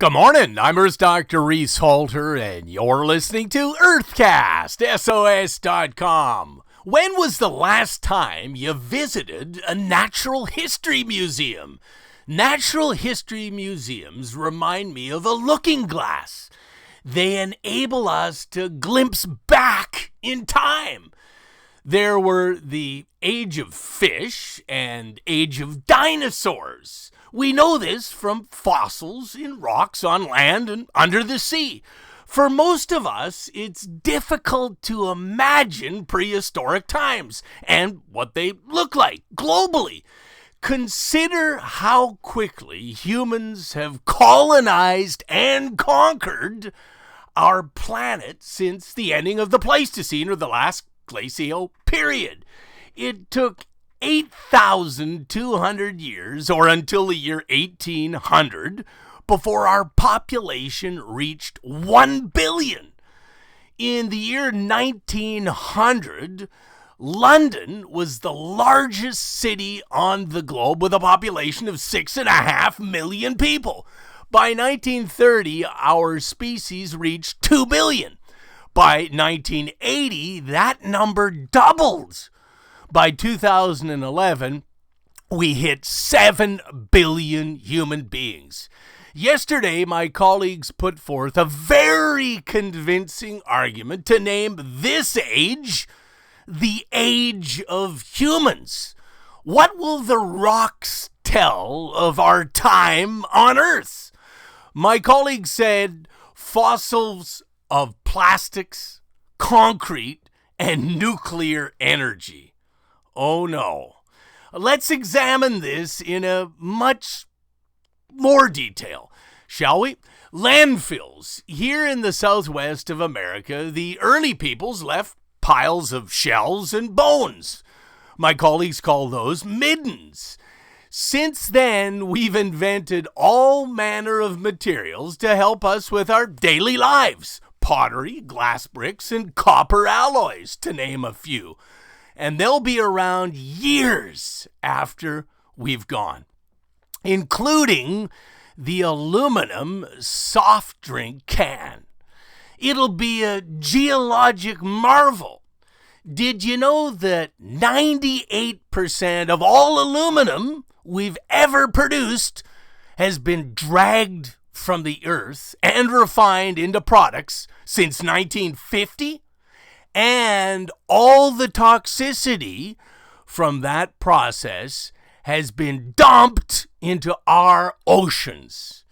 Good morning, I'm Earth Dr. Reese Halter, and you're listening to Earthcast, SOS.com. When was the last time you visited a natural history museum? Natural history museums remind me of a looking glass. They enable us to glimpse back in time. There were the age of fish and age of dinosaurs. We know this from fossils in rocks on land and under the sea. For most of us, it's difficult to imagine prehistoric times and what they look like globally. Consider how quickly humans have colonized and conquered our planet since the ending of the Pleistocene, or the last glacial period. It took 8,200 years, or until the year 1800, before our population reached 1 billion. In the year 1900, London was the largest city on the globe with a population of 6.5 million people. By 1930, our species reached 2 billion. By 1980, that number doubled. By 2011, we hit 7 billion human beings. Yesterday, my colleagues put forth a very convincing argument to name this age the age of humans. What will the rocks tell of our time on Earth? My colleagues said fossils of plastics, concrete, and nuclear energy. Oh no. Let's examine this in a much more detail, shall we? Landfills. Here in the southwest of America, the early peoples left piles of shells and bones. My colleagues call those middens. Since then, we've invented all manner of materials to help us with our daily lives. Pottery, glass bricks, and copper alloys, to name a few. And they'll be around years after we've gone, including the aluminum soft drink can. It'll be a geologic marvel. Did you know that 98% of all aluminum we've ever produced has been dragged from the earth and refined into products since 1950? And all the toxicity from that process has been dumped into our oceans.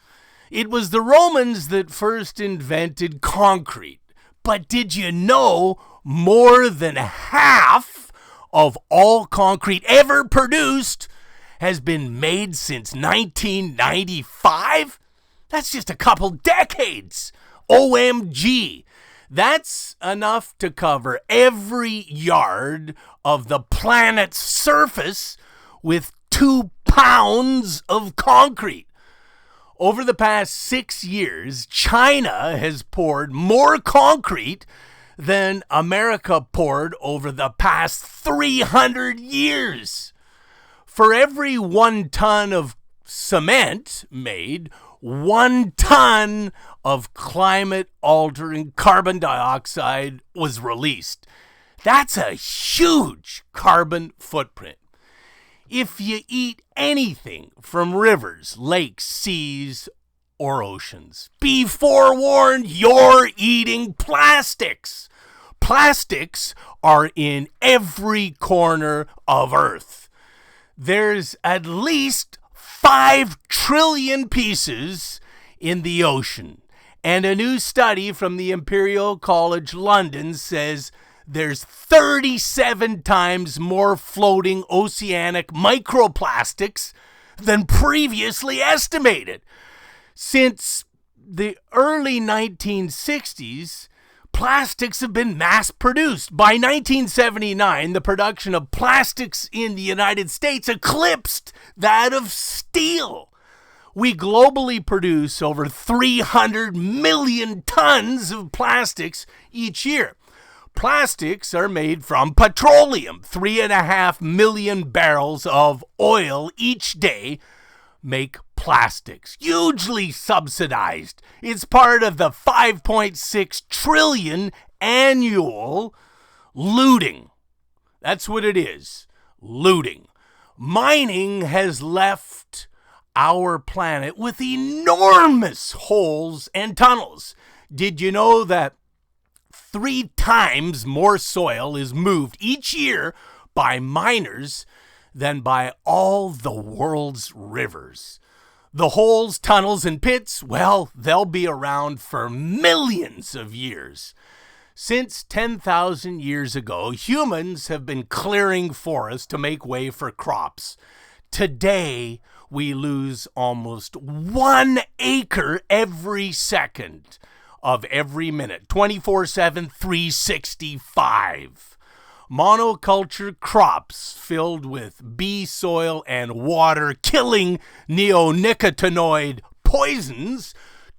It was the Romans that first invented concrete. But did you know more than half of all concrete ever produced has been made since 1995? That's just a couple decades. OMG. That's enough to cover every yard of the planet's surface with 2 pounds of concrete. Over the past 6 years, China has poured more concrete than America poured over the past 300 years. For every 1 ton of cement made, 1 ton of climate-altering carbon dioxide was released. That's a huge carbon footprint. If you eat anything from rivers, lakes, seas, or oceans, be forewarned, you're eating plastics. Plastics are in every corner of Earth. There's at least 5 trillion pieces in the ocean. And a new study from the Imperial College London says there's 37 times more floating oceanic microplastics than previously estimated. Since the early 1960s, plastics have been mass-produced. By 1979, the production of plastics in the United States eclipsed that of steel. We globally produce over 300 million tons of plastics each year. Plastics are made from petroleum, 3.5 million barrels of oil each day make plastics, hugely subsidized. It's part of the 5.6 trillion annual looting. That's what it is, looting. Mining has left our planet with enormous holes and tunnels. Did you know that 3 times more soil is moved each year by miners than by all the world's rivers? The holes, tunnels, and pits, well, they'll be around for millions of years. Since 10,000 years ago, humans have been clearing forests to make way for crops. Today, we lose almost 1 acre every second of every minute, 24/7, 365. Monoculture crops filled with bee soil and water, killing neonicotinoid poisons,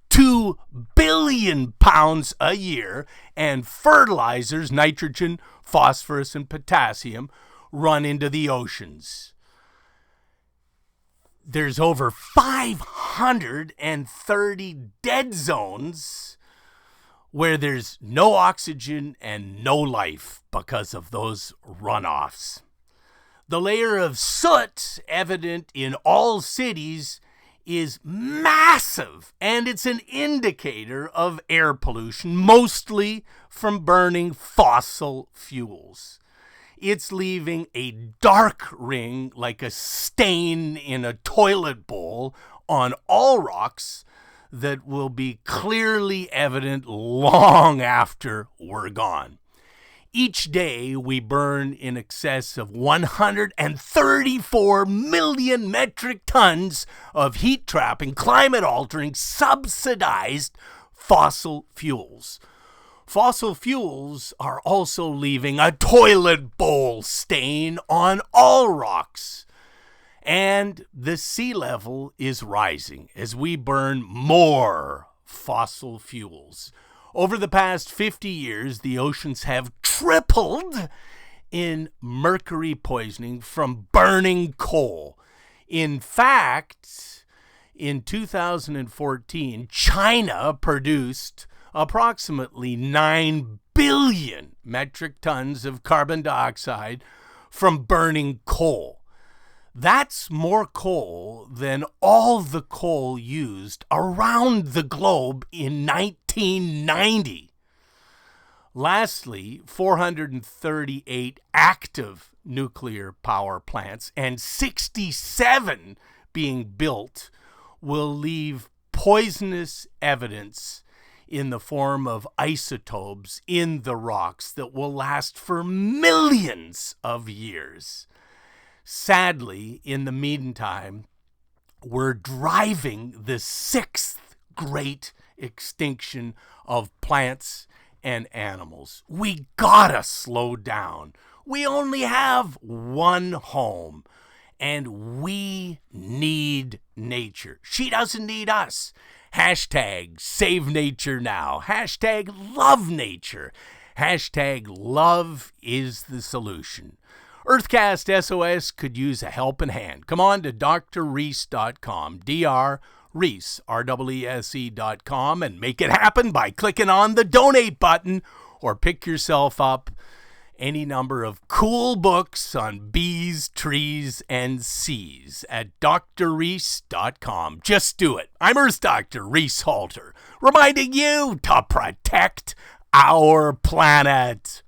2 billion pounds a year, and fertilizers, nitrogen, phosphorus, and potassium, run into the oceans. There's over 530 dead zones where there's no oxygen and no life because of those runoffs. The layer of soot evident in all cities is massive, and it's an indicator of air pollution, mostly from burning fossil fuels. It's leaving a dark ring like a stain in a toilet bowl on all rocks that will be clearly evident long after we're gone. Each day we burn in excess of 134 million metric tons of heat-trapping, climate-altering, subsidized fossil fuels. Fossil fuels are also leaving a toilet bowl stain on all rocks. And the sea level is rising as we burn more fossil fuels. Over the past 50 years, the oceans have tripled in mercury poisoning from burning coal. In fact, in 2014, China produced approximately 9 billion metric tons of carbon dioxide from burning coal. That's more coal than all the coal used around the globe in 1990. Lastly, 438 active nuclear power plants and 67 being built will leave poisonous evidence in the form of isotopes in the rocks that will last for millions of years. Sadly, in the meantime, we're driving the 6th great extinction of plants and animals. We gotta slow down. We only have one home, and we need nature. She doesn't need us. Hashtag save nature now. Hashtag love nature. Hashtag love is the solution. Earthcast SOS could use a helping hand. Come on to drreese.com, Reese, REESE.com, and make it happen by clicking on the donate button, or pick yourself up any number of cool books on bees, trees, and seas at drreese.com. Just do it. I'm Earth Dr. Reese Halter, reminding you to protect our planet.